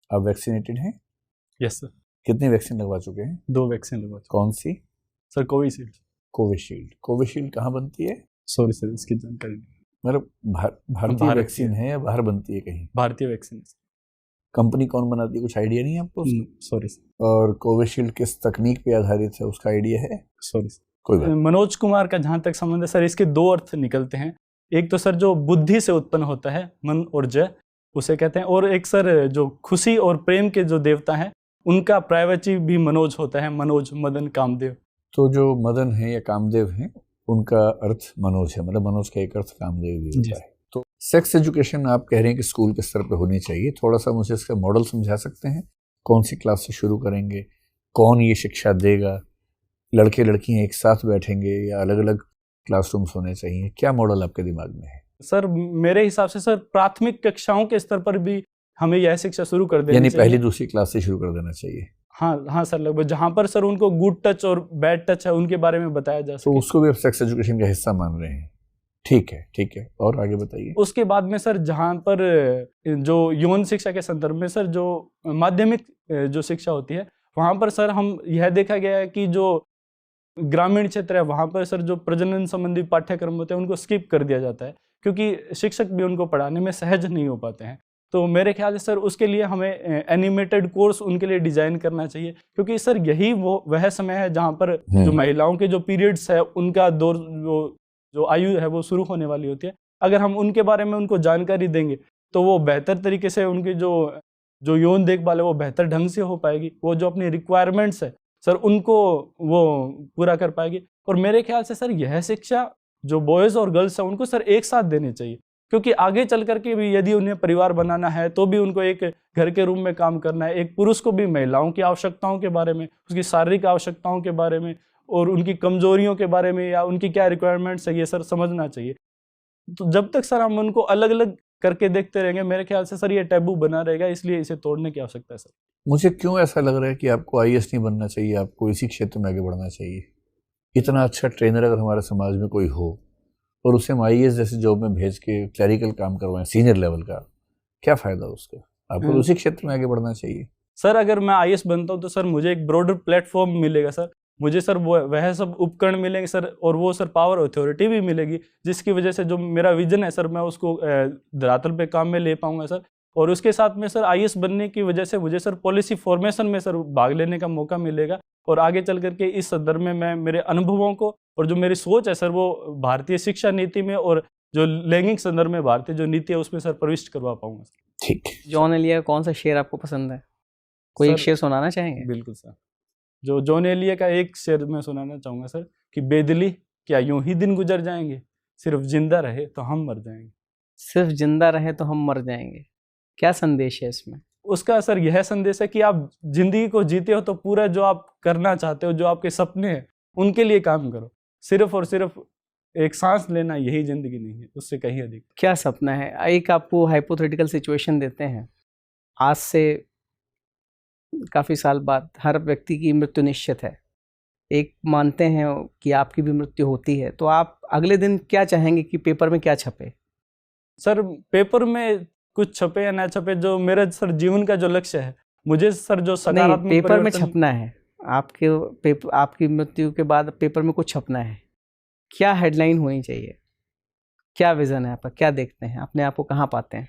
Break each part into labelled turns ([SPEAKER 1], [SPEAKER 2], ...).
[SPEAKER 1] आप वैक्सीनेटेड हैं?
[SPEAKER 2] Yes sir.
[SPEAKER 1] कितनी वैक्सीन लगवा चुके हैं?
[SPEAKER 2] 2 वैक्सीन लगवा चुके।
[SPEAKER 1] कौन सी?
[SPEAKER 2] Sir Covishield.
[SPEAKER 1] कोविशील्ड। कोविशील्ड कहाँ बनती है?
[SPEAKER 2] सॉरी सर, इसकी जानकारी नहीं।
[SPEAKER 1] मतलब भारतीय वैक्सीन है या बाहर बनती है कहीं?
[SPEAKER 2] भारतीय वैक्सीन।
[SPEAKER 1] कंपनी कौन बनाती है, कुछ आइडिया नहीं है आपको?
[SPEAKER 2] Sorry sir.
[SPEAKER 1] और कोविशील्ड किस तकनीक पे आधारित है, उसका आइडिया है?
[SPEAKER 2] Sorry sir.
[SPEAKER 1] कोई बात।
[SPEAKER 2] मनोज कुमार का जहाँ तक संबंध है सर, इसके 2 अर्थ निकलते हैं। एक तो सर जो बुद्धि से उत्पन्न होता है, मन और जय, उसे कहते हैं। और एक सर जो खुशी और प्रेम के जो देवता हैं, उनका प्राइवेची भी मनोज होता है। मनोज, मदन, कामदेव।
[SPEAKER 1] तो जो मदन है या कामदेव हैं, उनका अर्थ मनोज है, मतलब मनोज का एक अर्थ कामदेव भी होता है। तो सेक्स एजुकेशन आप कह रहे हैं कि स्कूल के स्तर पे होनी चाहिए, थोड़ा सा मुझे इसका मॉडल समझा सकते हैं? कौन सी क्लास से शुरू करेंगे, कौन ये शिक्षा देगा, लड़के लड़कियां एक साथ बैठेंगे या अलग अलग क्लासरूम्स होने चाहिए, क्या मॉडल आपके दिमाग में है?
[SPEAKER 2] सर मेरे हिसाब से सर प्राथमिक कक्षाओं के स्तर पर भी हमें यह शिक्षा शुरू कर देनी
[SPEAKER 1] यानी
[SPEAKER 2] चाहिए।
[SPEAKER 1] पहली दूसरी क्लास से शुरू कर देना चाहिए?
[SPEAKER 2] हाँ सर, लगभग जहाँ पर सर उनको गुड टच और बैड टच है उनके बारे में बताया जा सके।
[SPEAKER 1] तो उसको भी आप सेक्स एजुकेशन का हिस्सा मान रहे हैं? ठीक है, ठीक है, और आगे बताइए।
[SPEAKER 2] उसके बाद में सर जहाँ पर जो यौन शिक्षा के संदर्भ में सर जो माध्यमिक जो शिक्षा होती है, वहाँ पर सर हम यह देखा गया है कि जो ग्रामीण क्षेत्र है वहाँ पर सर जो प्रजनन संबंधी पाठ्यक्रम होते हैं उनको स्किप कर दिया जाता है, क्योंकि शिक्षक भी उनको पढ़ाने में सहज नहीं हो पाते हैं। तो मेरे ख्याल से सर उसके लिए हमें एनिमेटेड कोर्स उनके लिए डिजाइन करना चाहिए, क्योंकि सर यही वह समय है जहाँ पर जो महिलाओं के जो पीरियड्स है उनका दौर जो आयु है वो शुरू होने वाली होती है। अगर हम उनके बारे में उनको जानकारी देंगे तो वो बेहतर तरीके से उनकी जो यौन देखभाल है वो बेहतर ढंग से हो पाएगी। वो जो अपनी रिक्वायरमेंट्स है सर उनको वो पूरा कर पाएगी। और मेरे ख्याल से सर यह शिक्षा जो बॉयज़ और गर्ल्स है उनको सर एक साथ देनी चाहिए, क्योंकि आगे चल करके भी यदि उन्हें परिवार बनाना है तो भी उनको एक घर के रूम में काम करना है। एक पुरुष को भी महिलाओं की आवश्यकताओं के बारे में, उसकी शारीरिक आवश्यकताओं के बारे में और उनकी कमजोरियों के बारे में या उनकी क्या रिक्वायरमेंट्स है ये सर समझना चाहिए। तो जब तक सर हम उनको अलग अलग करके देखते रहेंगे, मेरे ख्याल से सर ये टैबू बना रहेगा, इसलिए इसे तोड़ने की आवश्यकता है सर।
[SPEAKER 1] मुझे क्यों ऐसा लग रहा है कि आपको आईएएस नहीं बनना चाहिए, आपको इसी क्षेत्र में आगे बढ़ना चाहिए? इतना अच्छा ट्रेनर अगर हमारे समाज में कोई हो और उसे हम आईएएस जैसे जॉब में भेज के क्लरिकल काम करवाएं सीनियर लेवल का, क्या फ़ायदा उसका? आपको उसी क्षेत्र में आगे बढ़ना चाहिए।
[SPEAKER 2] सर अगर मैं आईएएस बनता हूँ तो सर मुझे एक ब्रॉडर प्लेटफॉर्म मिलेगा सर, मुझे सर वह सब उपकरण मिलेंगे सर, और वो सर पावर अथॉरिटी भी मिलेगी, जिसकी वजह से जो मेरा विजन है सर मैं उसको धरातल पे काम में ले पाऊंगा सर। और उसके साथ में सर आईएएस बनने की वजह से मुझे सर पॉलिसी फॉर्मेशन में सर भाग लेने का मौका मिलेगा, और आगे चल करके इस संदर्भ में मैं मेरे अनुभवों को और जो मेरी सोच है सर वो भारतीय शिक्षा नीति में और जो लैंगिक संदर्भ में भारतीय जो नीति है उसमें सर प्रविष्ट करवा पाऊंगा।
[SPEAKER 1] ठीक।
[SPEAKER 3] जॉन एलिया कौन सा शेर आपको पसंद है? कोई एक शेर सुनाना चाहेंगे?
[SPEAKER 2] बिल्कुल सर, जो जॉन एलिया का एक शेर मैं सुनाना चाहूँगा सर कि बेदिली क्या यूं ही दिन गुजर जाएंगे, सिर्फ जिंदा रहे तो हम मर जाएंगे।
[SPEAKER 3] सिर्फ जिंदा रहे तो हम मर जाएंगे, क्या संदेश है इसमें?
[SPEAKER 2] उसका सर यह संदेश है कि आप जिंदगी को जीते हो तो पूरा जो आप करना चाहते हो, जो आपके सपने हैं उनके लिए काम करो। सिर्फ और सिर्फ एक सांस लेना यही जिंदगी नहीं है, उससे कहीं अधिक।
[SPEAKER 3] क्या सपना है? एक आपको हाइपोथेटिकल सिचुएशन देते हैं, आज से काफ़ी साल बाद हर व्यक्ति की मृत्यु निश्चित है, एक मानते हैं कि आपकी भी मृत्यु होती है, तो आप अगले दिन क्या चाहेंगे कि पेपर में क्या छपे? सर
[SPEAKER 2] पेपर में कुछ छपे या ना छपे, जो मेरा सर जीवन का जो लक्ष्य है, मुझे सर जो सकारात्मक
[SPEAKER 3] पेपर में छपना है, आपकी मृत्यु के बाद पेपर में कुछ छपना है, क्या हेडलाइन होनी चाहिए? क्या विजन है आपका? क्या देखते हैं अपने आप को, कहाँ पाते हैं?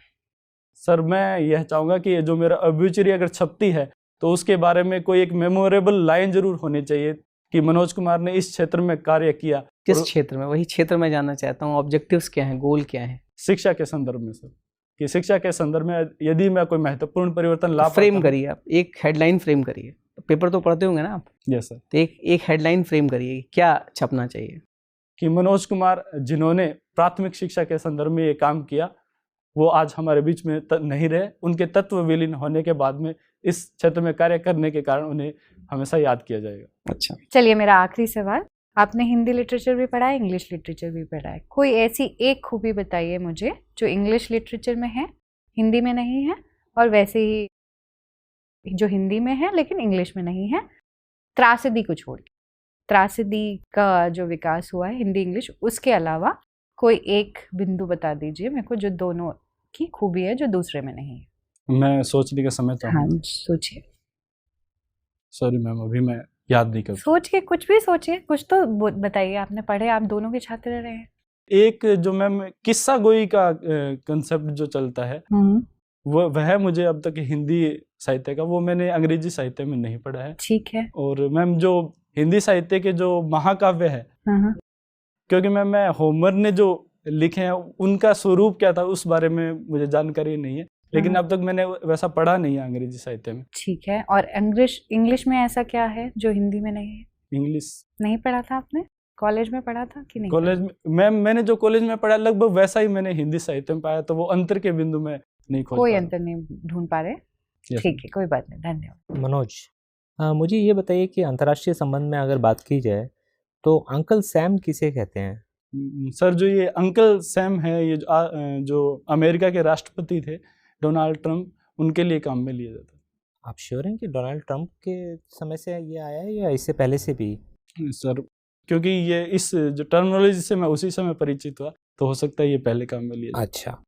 [SPEAKER 2] सर मैं यह चाहूँगा कि जो मेरा ऑब्ituary अगर छपती है तो उसके बारे में कोई एक मेमोरेबल लाइन जरूर होनी चाहिए कि मनोज कुमार ने इस क्षेत्र में कार्य किया।
[SPEAKER 3] किस क्षेत्र में? वही क्षेत्र में जानना चाहता हूँ। ऑब्जेक्टिव्स क्या हैं, गोल क्या है?
[SPEAKER 2] शिक्षा के संदर्भ में सर, कि शिक्षा के संदर्भ में यदि मैं कोई महत्वपूर्ण परिवर्तन ला
[SPEAKER 3] फ्रेम करिए, आप एक हेडलाइन फ्रेम करिए। पेपर तो पढ़ते होंगे ना आप?
[SPEAKER 2] Yes sir.
[SPEAKER 3] तो एक हेडलाइन फ्रेम करिए, क्या छपना चाहिए?
[SPEAKER 2] कि मनोज कुमार जिन्होंने प्राथमिक शिक्षा के संदर्भ में ये काम किया वो आज हमारे बीच में नहीं रहे, उनके तत्व विलीन होने के बाद में इस क्षेत्र में कार्य करने के कारण उन्हें हमेशा याद किया जाएगा।
[SPEAKER 3] अच्छा,
[SPEAKER 4] चलिए मेरा आखिरी सवाल, आपने हिंदी लिटरेचर भी पढ़ा है, इंग्लिश लिटरेचर भी पढ़ा है, कोई ऐसी एक खूबी बताइए मुझे जो इंग्लिश लिटरेचर में है, हिंदी में नहीं है, और वैसे ही जो हिंदी में है लेकिन इंग्लिश में नहीं है, त्रासदी को छोड़ के, त्रासदी का जो विकास हुआ है हिंदी इंग्लिश, उसके अलावा कोई एक बिंदु बता दीजिए मेरे को जो दोनों की खूबी है जो दूसरे में नहीं है।
[SPEAKER 2] मैं सोचने का समय
[SPEAKER 4] हाँ
[SPEAKER 2] चाहूँगा।
[SPEAKER 4] सोचिए,
[SPEAKER 2] सॉरी मैम, अभी मैं याद नहीं कर।
[SPEAKER 4] सोच के कुछ भी सोचिए, कुछ तो बताइए। आपने पढ़े, आप दोनों के छात्र रहे हैं।
[SPEAKER 2] एक जो मैम किस्सा गोई का कंसेप्ट जो चलता है, वह मुझे अब तक हिंदी साहित्य का, वो मैंने अंग्रेजी साहित्य में नहीं पढ़ा है।
[SPEAKER 4] ठीक है।
[SPEAKER 2] और मैम जो हिंदी साहित्य के जो महाकाव्य है, क्योंकि मैम मैं होमर ने जो लिखे हैं उनका स्वरूप क्या था उस बारे में मुझे जानकारी नहीं है, लेकिन अब तक मैंने वैसा पढ़ा नहीं है अंग्रेजी साहित्य में।
[SPEAKER 4] ठीक है। और इंग्लिश में ऐसा क्या है जो हिंदी में नहीं है?
[SPEAKER 2] इंग्लिश
[SPEAKER 4] नहीं पढ़ा था आपने? कॉलेज में पढ़ा था कि नहीं?
[SPEAKER 2] कॉलेज में मैम, मैंने जो कॉलेज में पढ़ा लगभग वैसा ही मैंने हिंदी साहित्य में पाया, तो वो अंतर के बिंदु में नहीं खोज
[SPEAKER 4] कोई
[SPEAKER 2] पा
[SPEAKER 4] अंतर नहीं ढूंढ पा रहे?
[SPEAKER 2] Yes,
[SPEAKER 4] ठीक है, कोई बात नहीं, धन्यवाद।
[SPEAKER 5] मनोज, मुझे ये बताइए कि अंतर्राष्ट्रीय संबंध में अगर बात की जाए तो अंकल सैम किसे कहते हैं?
[SPEAKER 2] सर, जो ये अंकल सैम है, ये जो अमेरिका के राष्ट्रपति थे डोनाल्ड ट्रंप, उनके लिए काम में लिया जाता है।
[SPEAKER 5] आप श्योर हैं कि डोनाल्ड ट्रंप के समय से ये आया है या इससे पहले से भी?
[SPEAKER 2] सर, क्योंकि ये इस जो टर्मिनोलॉजी से मैं उसी समय परिचित हुआ, तो हो सकता है ये पहले काम में लिया जाए।
[SPEAKER 5] अच्छा,